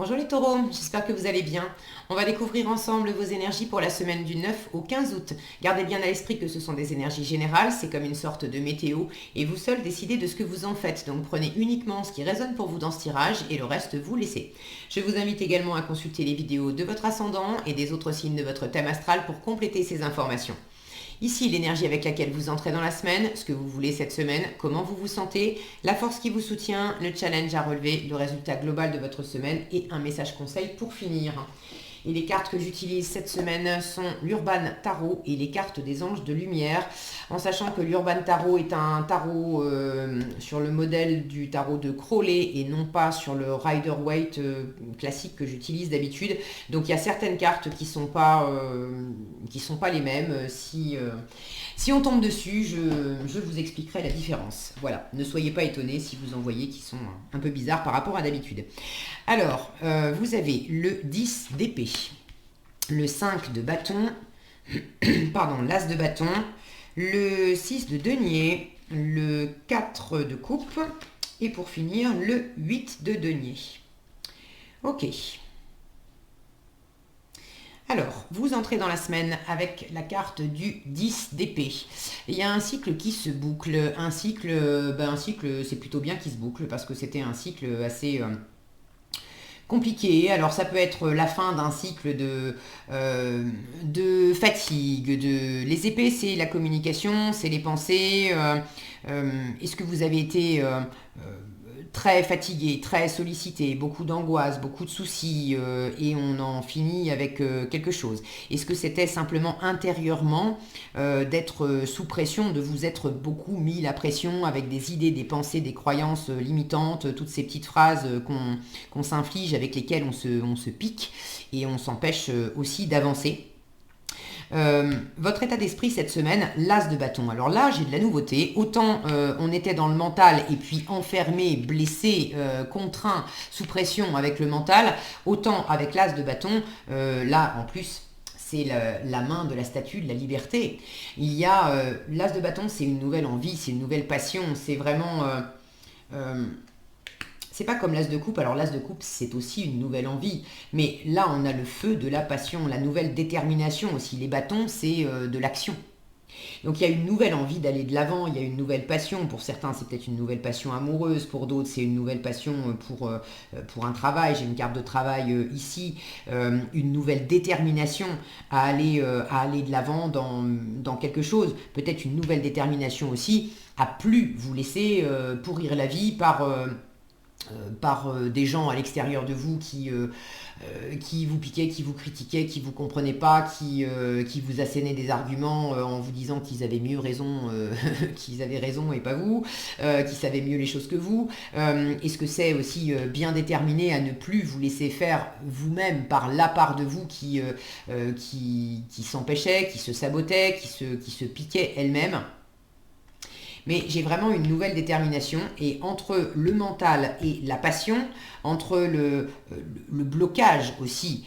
Bonjour les taureaux, j'espère que vous allez bien. On va découvrir ensemble vos énergies pour la semaine du 9 au 15 août. Gardez bien à l'esprit que ce sont des énergies générales, c'est comme une sorte de météo et vous seuls décidez de ce que vous en faites. Donc prenez uniquement ce qui résonne pour vous dans ce tirage et le reste vous laissez. Je vous invite également à consulter les vidéos de votre ascendant et des autres signes de votre thème astral pour compléter ces informations. Ici, l'énergie avec laquelle vous entrez dans la semaine, ce que vous voulez cette semaine, comment vous vous sentez, la force qui vous soutient, le challenge à relever, le résultat global de votre semaine et un message conseil pour finir. Et les cartes que j'utilise cette semaine sont l'Urban Tarot et les cartes des anges de lumière, en sachant que l'Urban Tarot est un tarot sur le modèle du tarot de Crowley et non pas sur le Rider-Waite classique que j'utilise d'habitude. Donc il y a certaines cartes qui sont pas les mêmes. Si on tombe dessus, je vous expliquerai la différence. Voilà, ne soyez pas étonnés si vous en voyez qui sont un peu bizarres par rapport à d'habitude. Alors, vous avez le 10 d'épée, le 5 de bâton, pardon, l'as de bâton, le 6 de denier, le 4 de coupe et pour finir, le 8 de denier. Ok. Alors, vous entrez dans la semaine avec la carte du 10 d'épée. Il y a un cycle qui se boucle. Un cycle, c'est plutôt bien qu'il se boucle parce que c'était un cycle assez compliqué. Alors, ça peut être la fin d'un cycle de fatigue. Les épées, c'est la communication, c'est les pensées. Est-ce que vous avez été très fatigué, très sollicité, beaucoup d'angoisse, beaucoup de soucis et on en finit avec quelque chose. Est-ce que c'était simplement intérieurement d'être sous pression, de vous être beaucoup mis la pression avec des idées, des pensées, des croyances limitantes, toutes ces petites phrases qu'on s'inflige avec lesquelles on se pique et on s'empêche aussi d'avancer. Votre état d'esprit cette semaine, l'as de bâton. Alors là, j'ai de la nouveauté. Autant on était dans le mental et puis enfermé, blessé, contraint, sous pression avec le mental, autant avec l'as de bâton, là en plus, c'est la main de la statue de la liberté. Il y a l'as de bâton, c'est une nouvelle envie, c'est une nouvelle passion, c'est vraiment... c'est pas comme l'as de coupe. Alors l'as de coupe, c'est aussi une nouvelle envie. Mais là, on a le feu de la passion, la nouvelle détermination aussi. Les bâtons, c'est de l'action. Donc il y a une nouvelle envie d'aller de l'avant, il y a une nouvelle passion. Pour certains, c'est peut-être une nouvelle passion amoureuse. Pour d'autres, c'est une nouvelle passion pour un travail. J'ai une carte de travail ici. Une nouvelle détermination à aller de l'avant dans quelque chose. Peut-être une nouvelle détermination aussi à plus vous laisser pourrir la vie par des gens à l'extérieur de vous qui vous piquaient, qui vous critiquaient, qui vous comprenaient pas, qui vous assénaient des arguments en vous disant qu'ils avaient mieux raison, qu'ils avaient raison et pas vous, qui savaient mieux les choses que vous. Est-ce que c'est aussi bien déterminé à ne plus vous laisser faire vous-même par la part de vous qui s'empêchait, qui se sabotait, qui se piquait elle-même? Mais j'ai vraiment une nouvelle détermination et entre le mental et la passion, entre le blocage aussi,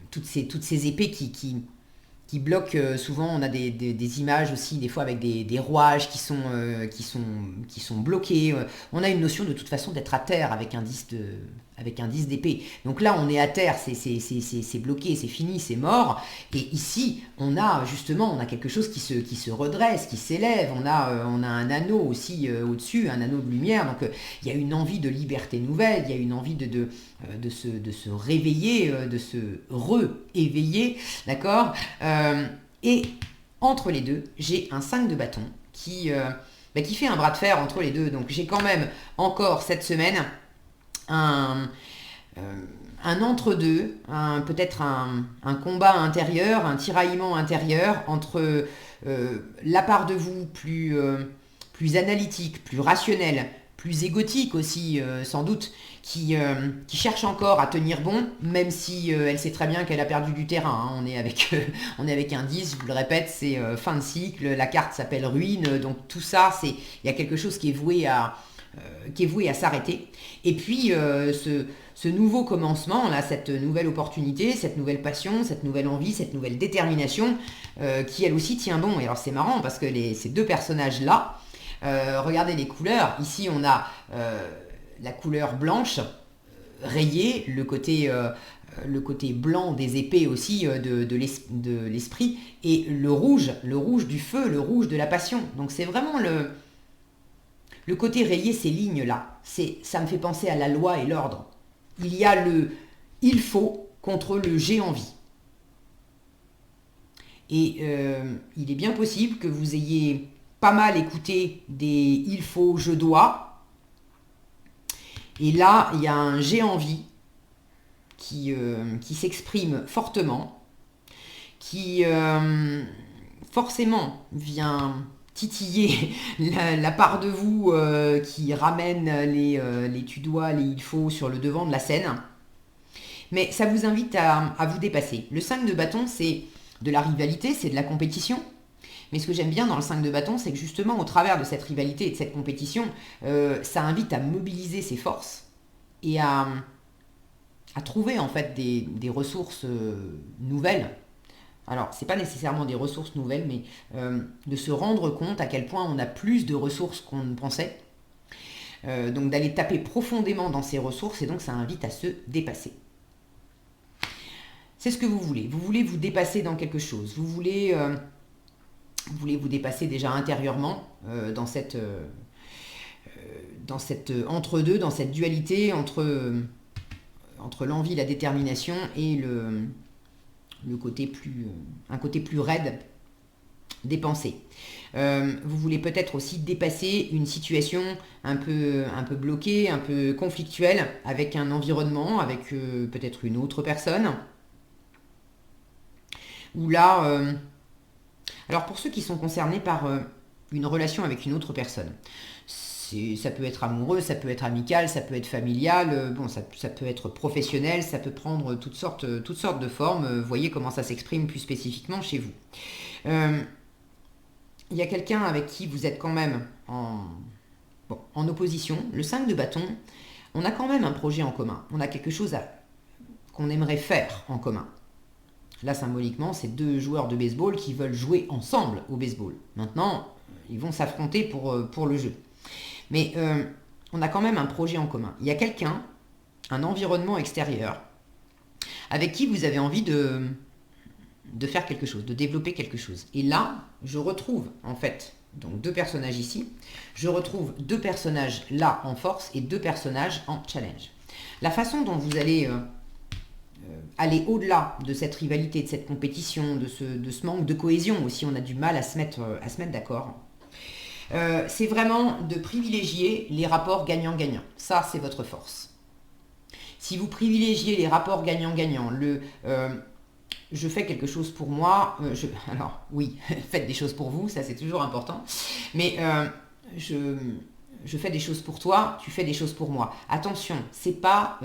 toutes ces épées qui bloquent souvent, on a des images aussi des fois avec des rouages qui sont bloqués. On a une notion de toute façon d'être à terre avec un 10 d'épée. Donc là on est à terre, c'est bloqué, c'est fini, c'est mort. Et ici on a quelque chose qui se redresse, qui s'élève. On a un anneau aussi au-dessus, un anneau de lumière. Donc il y a une envie de liberté nouvelle, il y a une envie de se réveiller, de se re-éveiller, d'accord. Et entre les deux, j'ai un 5 de bâton qui fait un bras de fer entre les deux. Donc j'ai quand même encore cette semaine un entre-deux, peut-être un combat intérieur, un tiraillement intérieur entre la part de vous plus analytique, plus rationnelle, plus égotique aussi sans doute, qui cherche encore à tenir bon, même si elle sait très bien qu'elle a perdu du terrain. Hein. On est avec un 10, je vous le répète, c'est fin de cycle, la carte s'appelle ruine, donc tout ça, il y a quelque chose qui est voué à s'arrêter. Et puis ce nouveau commencement, là, cette nouvelle opportunité, cette nouvelle passion, cette nouvelle envie, cette nouvelle détermination, qui elle aussi tient bon. Et alors c'est marrant parce que ces deux personnages-là, regardez les couleurs, ici on a la couleur blanche, rayé, le côté blanc des épées aussi de l'esprit, et le rouge du feu, le rouge de la passion. Donc c'est vraiment le côté rayé, ces lignes-là. Ça me fait penser à la loi et l'ordre. Il y a le il faut contre le j'ai envie. Et il est bien possible que vous ayez pas mal écouté des il faut, je dois. Et là, il y a un j'ai envie qui s'exprime fortement, qui forcément vient titiller la part de vous qui ramène les tu dois, les il faut sur le devant de la scène. Mais ça vous invite à vous dépasser. Le 5 de bâton, c'est de la rivalité, c'est de la compétition. Mais ce que j'aime bien dans le 5 de bâton, c'est que justement, au travers de cette rivalité et de cette compétition, ça invite à mobiliser ses forces et à trouver en fait des ressources nouvelles. Alors, ce n'est pas nécessairement des ressources nouvelles, mais de se rendre compte à quel point on a plus de ressources qu'on ne pensait. Donc d'aller taper profondément dans ces ressources, et donc ça invite à se dépasser. C'est ce que vous voulez. Vous voulez vous dépasser dans quelque chose. Vous voulez vous dépasser déjà intérieurement dans cette entre-deux, dans cette dualité entre l'envie, la détermination et un côté plus raide des pensées. Vous voulez peut-être aussi dépasser une situation un peu bloquée, un peu conflictuelle avec un environnement, avec peut-être une autre personne. Ou là, alors pour ceux qui sont concernés par une relation avec une autre personne, ça peut être amoureux, ça peut être amical, ça peut être familial, ça peut être professionnel, ça peut prendre toutes sortes de formes. Voyez comment ça s'exprime plus spécifiquement chez vous. Il y a quelqu'un avec qui vous êtes quand même en opposition. Le 5 de bâton, on a quand même un projet en commun. On a quelque chose qu'on aimerait faire en commun. Là, symboliquement, c'est deux joueurs de baseball qui veulent jouer ensemble au baseball. Maintenant, ils vont s'affronter pour le jeu. Mais on a quand même un projet en commun. Il y a quelqu'un, un environnement extérieur, avec qui vous avez envie de faire quelque chose, de développer quelque chose. Et là, je retrouve en fait donc deux personnages ici. Je retrouve deux personnages là en force et deux personnages en challenge. La façon dont vous allez aller au-delà de cette rivalité, de cette compétition, de ce manque de cohésion aussi, on a du mal à se mettre d'accord. C'est vraiment de privilégier les rapports gagnant-gagnant. Ça, c'est votre force. Si vous privilégiez les rapports gagnant-gagnant, je fais quelque chose pour moi, alors oui, faites des choses pour vous, ça c'est toujours important, mais je fais des choses pour toi, tu fais des choses pour moi. Attention, c'est pas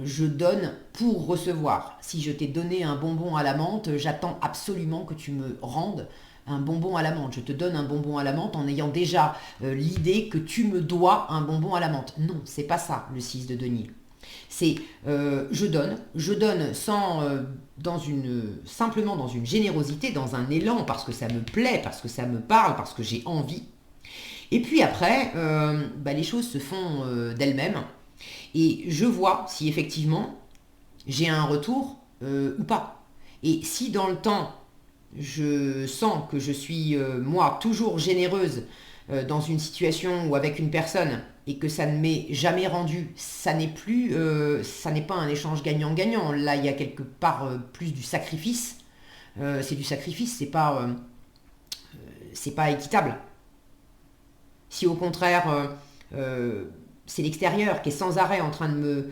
je donne pour recevoir. Si je t'ai donné un bonbon à la menthe, j'attends absolument que tu me rendes un bonbon à la menthe. Je te donne un bonbon à la menthe en ayant déjà l'idée que tu me dois un bonbon à la menthe. Non, c'est pas ça le 6 de denier. C'est je donne simplement dans une générosité, dans un élan, parce que ça me plaît, parce que ça me parle, parce que j'ai envie. Et puis après, les choses se font d'elles-mêmes. Et je vois si effectivement j'ai un retour ou pas. Et si dans le temps, je sens que je suis, moi, toujours généreuse dans une situation ou avec une personne et que ça ne m'est jamais rendu, ça n'est pas un échange gagnant-gagnant. Là, il y a quelque part plus du sacrifice. C'est du sacrifice, c'est pas équitable. Si au contraire, c'est l'extérieur qui est sans arrêt en train de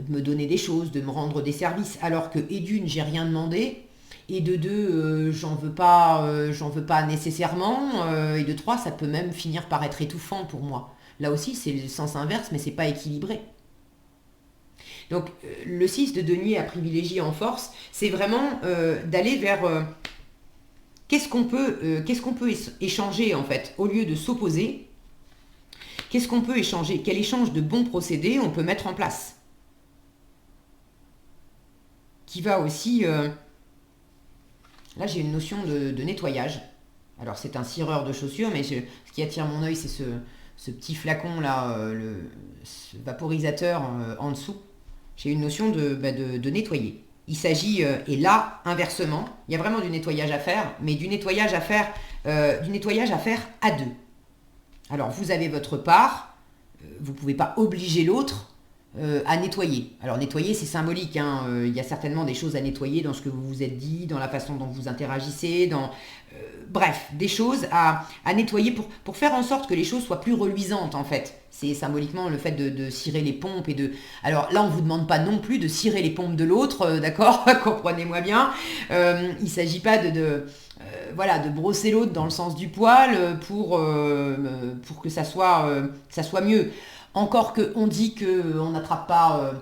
me donner des choses, de me rendre des services, alors que, et d'une, j'ai rien demandé, et de deux, j'en veux pas nécessairement, et de trois, ça peut même finir par être étouffant pour moi. Là aussi, c'est le sens inverse, mais c'est pas équilibré. Donc, le 6 de denier à privilégier en force, c'est vraiment d'aller vers qu'est-ce qu'on peut échanger, en fait, au lieu de s'opposer. Qu'est-ce qu'on peut échanger? Quel échange de bons procédés on peut mettre en place? Qui va aussi... Là, j'ai une notion de nettoyage. Alors, c'est un cireur de chaussures, mais ce qui attire mon œil, c'est ce petit flacon-là, ce vaporisateur en dessous. j'ai une notion de nettoyer. Il s'agit, et là, inversement, il y a vraiment du nettoyage à faire, mais du nettoyage à faire à deux. Alors, vous avez votre part, vous ne pouvez pas obliger l'autre à nettoyer. Alors nettoyer, c'est symbolique, hein. Il y a certainement des choses à nettoyer dans ce que vous vous êtes dit, dans la façon dont vous interagissez, bref, des choses à nettoyer pour faire en sorte que les choses soient plus reluisantes en fait. C'est symboliquement le fait de cirer les pompes et de... Alors là, on ne vous demande pas non plus de cirer les pompes de l'autre, d'accord. Comprenez-moi bien. Il ne s'agit pas voilà, de brosser l'autre dans le sens du poil pour que ça soit mieux. Encore qu'on dit qu'on n'attrape pas,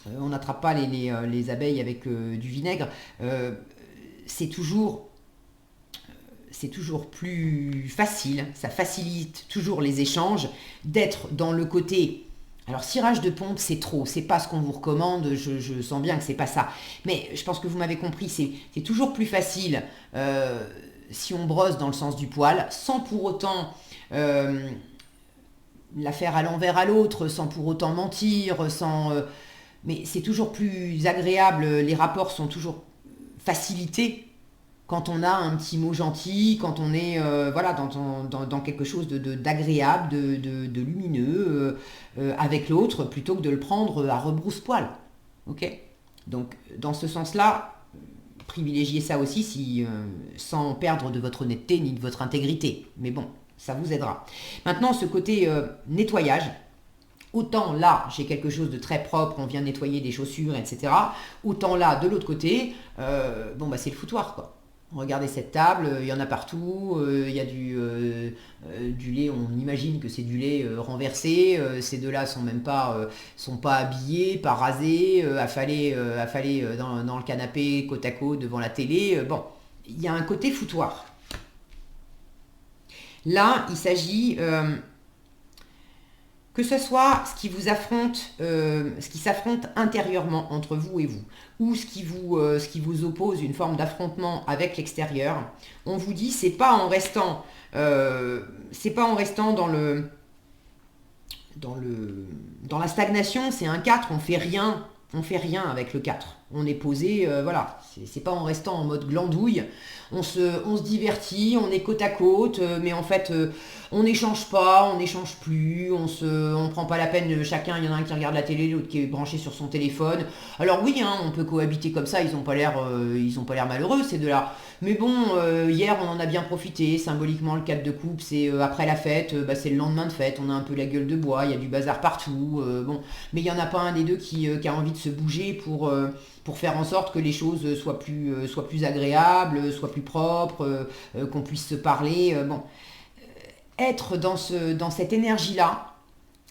les abeilles avec du vinaigre, c'est toujours plus facile, ça facilite toujours les échanges, d'être dans le côté... Alors, cirage de pompe, c'est trop, c'est pas ce qu'on vous recommande, je sens bien que c'est pas ça. Mais je pense que vous m'avez compris, c'est toujours plus facile si on brosse dans le sens du poil, sans pour autant... la faire à l'envers à l'autre, sans pour autant mentir, mais c'est toujours plus agréable, les rapports sont toujours facilités quand on a un petit mot gentil, quand on est voilà, dans quelque chose d'agréable, de lumineux avec l'autre, plutôt que de le prendre à rebrousse-poil. Ok. Donc, dans ce sens-là, privilégiez ça aussi sans perdre de votre honnêteté ni de votre intégrité. Mais bon, ça vous aidera. Maintenant, ce côté nettoyage, autant là, j'ai quelque chose de très propre, on vient nettoyer des chaussures, etc. Autant là, de l'autre côté, c'est le foutoir, quoi. Regardez cette table, il y en a partout, il y a du lait, on imagine que c'est du lait renversé, ces deux-là sont même pas, sont pas habillés, pas rasés, affalés dans le canapé, côte à côte, devant la télé. Bon, il y a un côté foutoir. Là, il s'agit que ce soit ce qui vous affronte, ce qui s'affronte intérieurement entre vous et vous, ou ce qui vous oppose, une forme d'affrontement avec l'extérieur. On vous dit, c'est pas en restant dans la stagnation, c'est un 4, on fait rien avec le 4. On est posé, voilà, c'est pas en restant en mode glandouille. On se divertit, on est côte à côte, mais en fait, on n'échange pas, on n'échange plus, on prend pas la peine, chacun, il y en a un qui regarde la télé, l'autre qui est branché sur son téléphone. Alors oui, hein, on peut cohabiter comme ça, ils ont pas l'air malheureux, ces deux-là. Mais bon, hier, on en a bien profité, symboliquement, le 4 de coupe, c'est après la fête, c'est le lendemain de fête, on a un peu la gueule de bois, il y a du bazar partout, mais il n'y en a pas un des deux qui a envie de se bouger pour faire en sorte que les choses soient plus agréables, soient plus propres, qu'on puisse se parler. Être dans cette énergie-là,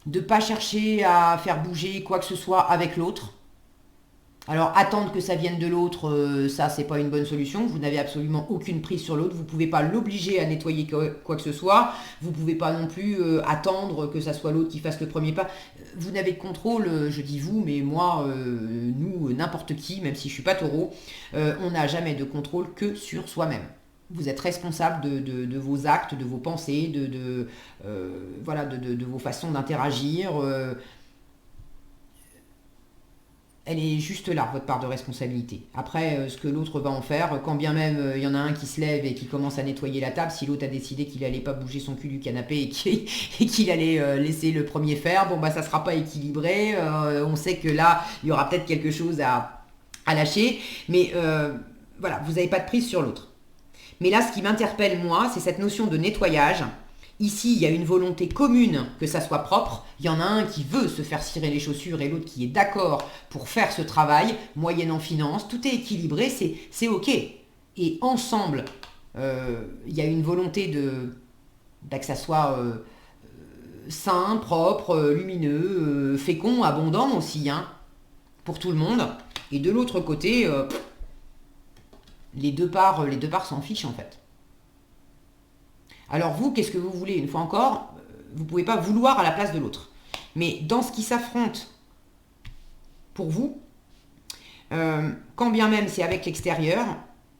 de ne pas chercher à faire bouger quoi que ce soit avec l'autre. Alors attendre que ça vienne de l'autre, ça c'est pas une bonne solution. Vous n'avez absolument aucune prise sur l'autre. Vous ne pouvez pas l'obliger à nettoyer quoi que ce soit. Vous ne pouvez pas non plus attendre que ça soit l'autre qui fasse le premier pas. Vous n'avez de contrôle, je dis vous, mais moi, nous, n'importe qui, même si je ne suis pas taureau, on n'a jamais de contrôle que sur soi-même. Vous êtes responsable de vos actes, de vos pensées, de vos façons d'interagir. Elle est juste là, votre part de responsabilité. Après, ce que l'autre va en faire, quand bien même il y en a un qui se lève et qui commence à nettoyer la table, si l'autre a décidé qu'il n'allait pas bouger son cul du canapé et qu'il allait laisser le premier faire, ça sera pas équilibré. On sait que là, il y aura peut-être quelque chose à lâcher. Mais voilà, vous n'avez pas de prise sur l'autre. Mais là, ce qui m'interpelle, moi, c'est cette notion de nettoyage. Ici, il y a une volonté commune que ça soit propre. Il y en a un qui veut se faire cirer les chaussures et l'autre qui est d'accord pour faire ce travail, moyennant finance. Tout est équilibré, c'est OK. Et ensemble, il y a une volonté que ça soit sain, propre, lumineux, fécond, abondant aussi, hein, pour tout le monde. Et de l'autre côté, les deux parts s'en fichent en fait. Alors vous, qu'est-ce que vous voulez? Une fois encore, vous ne pouvez pas vouloir à la place de l'autre. Mais dans ce qui s'affronte pour vous, quand bien même c'est avec l'extérieur,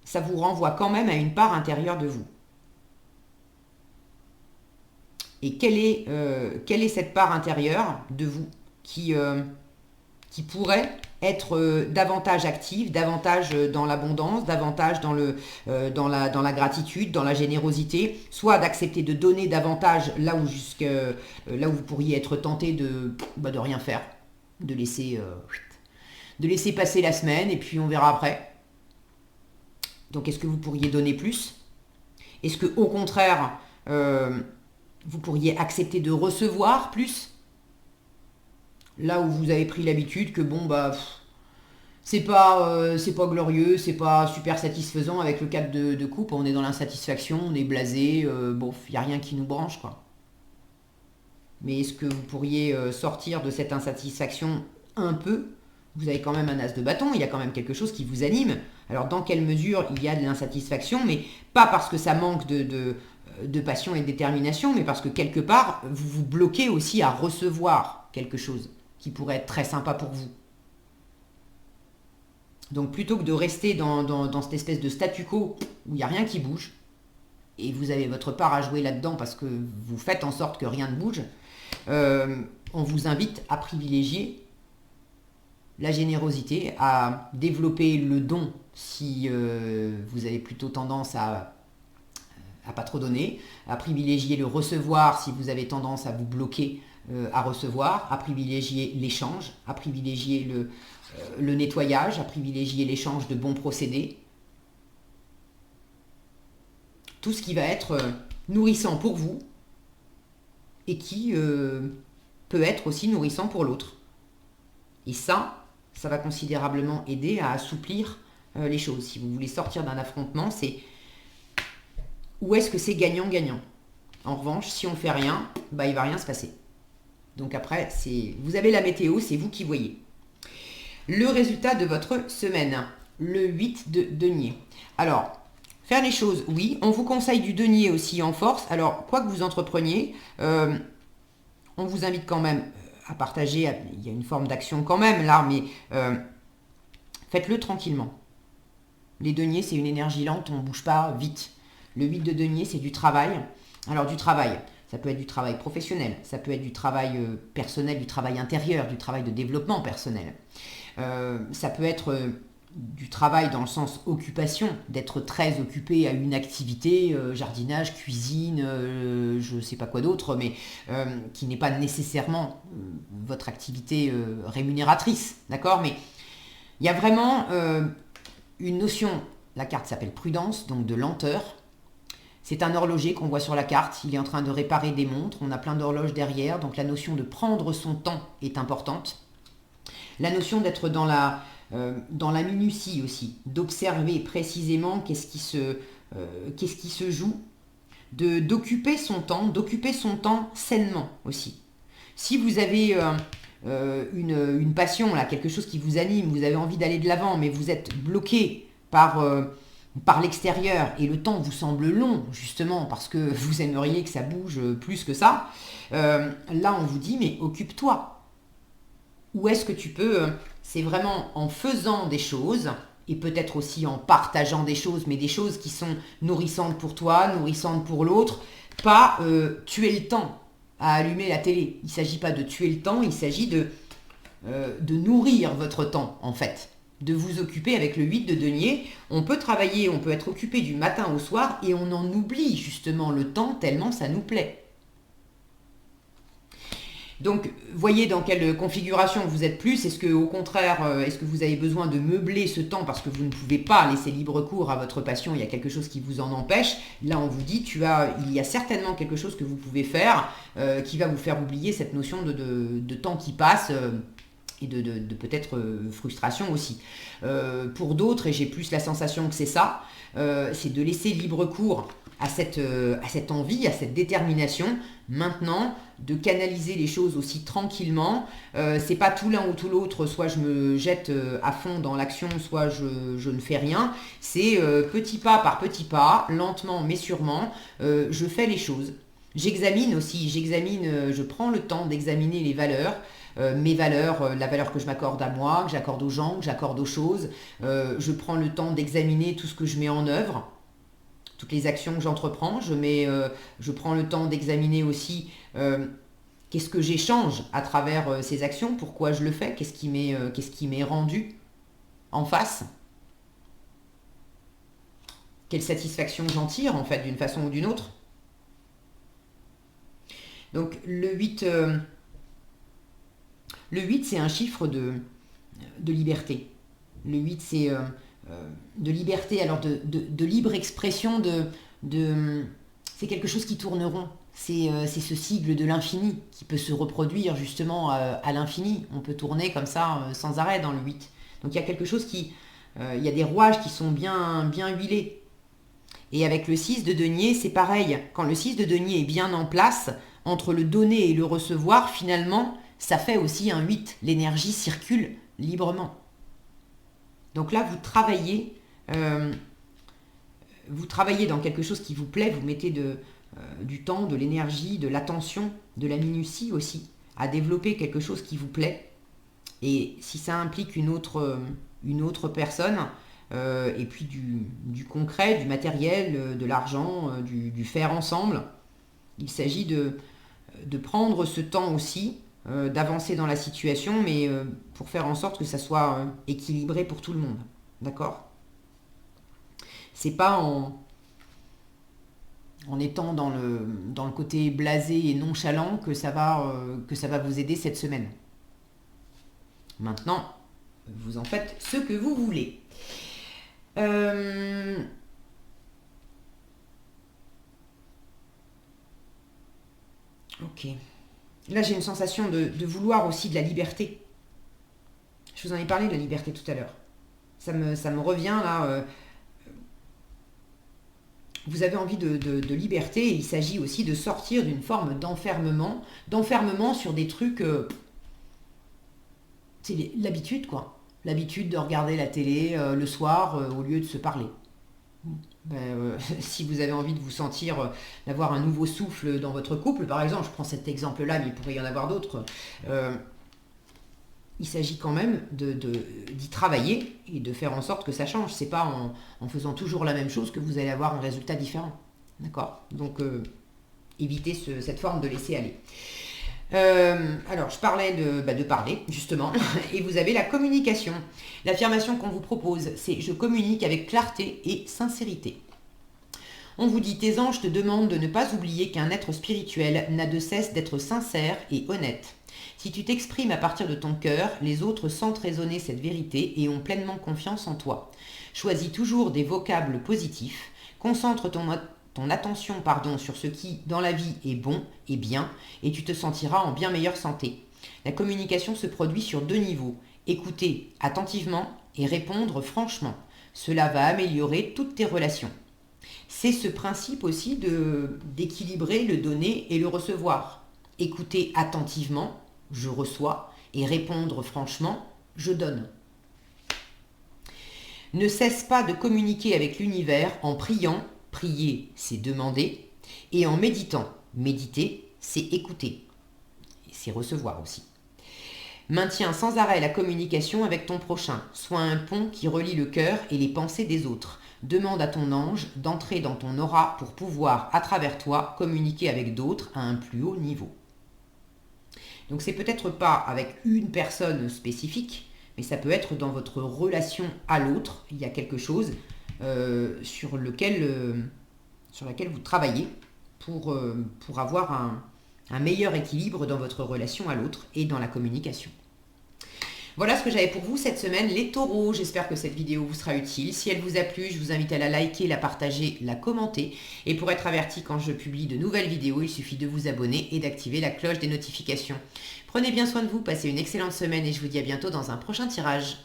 ça vous renvoie quand même à une part intérieure de vous. Et quelle est cette part intérieure de vous qui qui pourrait être davantage active, davantage dans l'abondance, davantage dans la gratitude, dans la générosité, soit d'accepter de donner davantage là où vous pourriez être tenté de rien faire, de laisser passer la semaine et puis on verra après. Donc est-ce que vous pourriez donner plus? Est-ce que au contraire, vous pourriez accepter de recevoir plus? Là où vous avez pris l'habitude que c'est pas glorieux, c'est pas super satisfaisant avec le cadre de couple, on est dans l'insatisfaction, on est blasé, il n'y a rien qui nous branche, quoi. Mais est-ce que vous pourriez sortir de cette insatisfaction un peu? Vous avez quand même un as de bâton, il y a quand même quelque chose qui vous anime. Alors dans quelle mesure il y a de l'insatisfaction, mais pas parce que ça manque de passion et de détermination, mais parce que quelque part, vous vous bloquez aussi à recevoir quelque chose qui pourrait être très sympa pour vous. Donc plutôt que de rester dans cette espèce de statu quo où il n'y a rien qui bouge, et vous avez votre part à jouer là-dedans parce que vous faites en sorte que rien ne bouge, on vous invite à privilégier la générosité, à développer le don si vous avez plutôt tendance à pas trop donner, à privilégier le recevoir si vous avez tendance à vous bloquer à recevoir, à privilégier l'échange, à privilégier le nettoyage, à privilégier l'échange de bons procédés. Tout ce qui va être nourrissant pour vous et qui peut être aussi nourrissant pour l'autre. Et ça va considérablement aider à assouplir les choses. Si vous voulez sortir d'un affrontement, c'est où est-ce que c'est gagnant-gagnant. En revanche, si on ne fait rien, il ne va rien se passer. Donc après, vous avez la météo, c'est vous qui voyez. Le résultat de votre semaine, le 8 de denier. Alors, faire les choses, oui. On vous conseille du denier aussi en force. Alors, quoi que vous entrepreniez, on vous invite quand même à partager. Il y a une forme d'action quand même là, mais faites-le tranquillement. Les deniers, c'est une énergie lente, on ne bouge pas vite. Le 8 de denier, c'est du travail. Alors du travail, ça peut être du travail professionnel, ça peut être du travail personnel, du travail intérieur, du travail de développement personnel. Ça peut être du travail dans le sens occupation, d'être très occupé à une activité, jardinage, cuisine, je ne sais pas quoi d'autre, mais qui n'est pas nécessairement votre activité rémunératrice, d'accord? Mais il y a vraiment une notion, la carte s'appelle prudence, donc de lenteur. C'est un horloger qu'on voit sur la carte, il est en train de réparer des montres, on a plein d'horloges derrière, donc la notion de prendre son temps est importante. La notion d'être dans la minutie aussi, d'observer précisément qu'est-ce qui se joue, d'occuper son temps sainement aussi. Si vous avez une passion, là, quelque chose qui vous anime, vous avez envie d'aller de l'avant, mais vous êtes bloqué par l'extérieur et le temps vous semble long, justement, parce que vous aimeriez que ça bouge plus que ça, là on vous dit, mais occupe-toi. Où est-ce que tu peux, c'est vraiment en faisant des choses, et peut-être aussi en partageant des choses, mais des choses qui sont nourrissantes pour toi, nourrissantes pour l'autre, pas tuer le temps à allumer la télé. Il ne s'agit pas de tuer le temps, il s'agit de nourrir votre temps, en fait. De vous occuper avec le 8 de denier. On peut travailler, on peut être occupé du matin au soir et on en oublie justement le temps tellement ça nous plaît. Donc, voyez dans quelle configuration vous êtes plus. Est-ce que, au contraire, est-ce que vous avez besoin de meubler ce temps parce que vous ne pouvez pas laisser libre cours à votre passion, il y a quelque chose qui vous en empêche. Là, on vous dit, il y a certainement quelque chose que vous pouvez faire qui va vous faire oublier cette notion de temps qui passe et de peut-être frustration aussi. Pour d'autres, et j'ai plus la sensation que c'est ça, c'est de laisser libre cours à cette envie, à cette détermination, maintenant, de canaliser les choses aussi tranquillement. C'est pas tout l'un ou tout l'autre, soit je me jette à fond dans l'action, soit je ne fais rien. C'est petit pas par petit pas, lentement mais sûrement, je fais les choses. J'examine aussi, je prends le temps d'examiner les valeurs, mes valeurs, la valeur que je m'accorde à moi, que j'accorde aux gens, que j'accorde aux choses. Je prends le temps d'examiner tout ce que je mets en œuvre, toutes les actions que j'entreprends. Je prends le temps d'examiner aussi Qu'est-ce que j'échange à travers ces actions? Pourquoi je le fais? Qu'est-ce qui m'est rendu en face? Quelle satisfaction j'en tire, en fait, d'une façon ou d'une autre? Donc, le 8, c'est un chiffre de liberté. Le 8, c'est de liberté, alors de libre expression, c'est quelque chose qui tourne rond. C'est ce sigle de l'infini qui peut se reproduire justement à l'infini. On peut tourner comme ça sans arrêt dans le 8. Donc il y a quelque chose il y a des rouages qui sont bien huilés. Et avec le 6 de denier, c'est pareil. Quand le 6 de denier est bien en place, entre le donner et le recevoir, finalement, ça fait aussi un 8. L'énergie circule librement. Donc là, vous travaillez dans quelque chose qui vous plaît, vous mettez du temps, de l'énergie, de l'attention, de la minutie aussi, à développer quelque chose qui vous plaît. Et si ça implique une autre personne, et puis du concret, du matériel, de l'argent, du faire ensemble, il s'agit de prendre ce temps aussi, d'avancer dans la situation, mais pour faire en sorte que ça soit équilibré pour tout le monde. D'accord? C'est pas en étant dans le côté blasé et nonchalant que ça va vous aider cette semaine. Maintenant, vous en faites ce que vous voulez. Ok. Là, j'ai une sensation de vouloir aussi de la liberté. Je vous en ai parlé de la liberté tout à l'heure. Ça me revient là. Vous avez envie de liberté et il s'agit aussi de sortir d'une forme d'enfermement sur des trucs... c'est l'habitude, quoi. L'habitude de regarder la télé le soir au lieu de se parler. Si vous avez envie de vous sentir, d'avoir un nouveau souffle dans votre couple, par exemple, je prends cet exemple-là, mais il pourrait y en avoir d'autres, il s'agit quand même d'y travailler et de faire en sorte que ça change. C'est pas en faisant toujours la même chose que vous allez avoir un résultat différent. D'accord? Donc, évitez cette forme de laisser aller. Alors, je parlais de parler, justement, et vous avez la communication. L'affirmation qu'on vous propose, c'est « Je communique avec clarté et sincérité ». On vous dit « Tes anges te demandent de ne pas oublier qu'un être spirituel n'a de cesse d'être sincère et honnête. Si tu t'exprimes à partir de ton cœur, les autres sentent résonner cette vérité et ont pleinement confiance en toi. Choisis toujours des vocables positifs, concentre ton attention sur ce qui, dans la vie, est bon et bien, et tu te sentiras en bien meilleure santé. La communication se produit sur 2 niveaux. Écouter attentivement et répondre franchement. Cela va améliorer toutes tes relations. C'est ce principe aussi d'équilibrer le donner et le recevoir. Écouter attentivement, je reçois, et répondre franchement, je donne. Ne cesse pas de communiquer avec l'univers en priant. Prier, c'est demander. Et en méditant. Méditer, c'est écouter. Et c'est recevoir aussi. Maintiens sans arrêt la communication avec ton prochain. Sois un pont qui relie le cœur et les pensées des autres. Demande à ton ange d'entrer dans ton aura pour pouvoir, à travers toi, communiquer avec d'autres à un plus haut niveau. Donc c'est peut-être pas avec une personne spécifique, mais ça peut être dans votre relation à l'autre. Il y a quelque chose sur laquelle vous travaillez pour avoir un meilleur équilibre dans votre relation à l'autre et dans la communication. Voilà ce que j'avais pour vous cette semaine, les taureaux. J'espère que cette vidéo vous sera utile. Si elle vous a plu, je vous invite à la liker, la partager, la commenter. Et pour être averti quand je publie de nouvelles vidéos, il suffit de vous abonner et d'activer la cloche des notifications. Prenez bien soin de vous, passez une excellente semaine et je vous dis à bientôt dans un prochain tirage.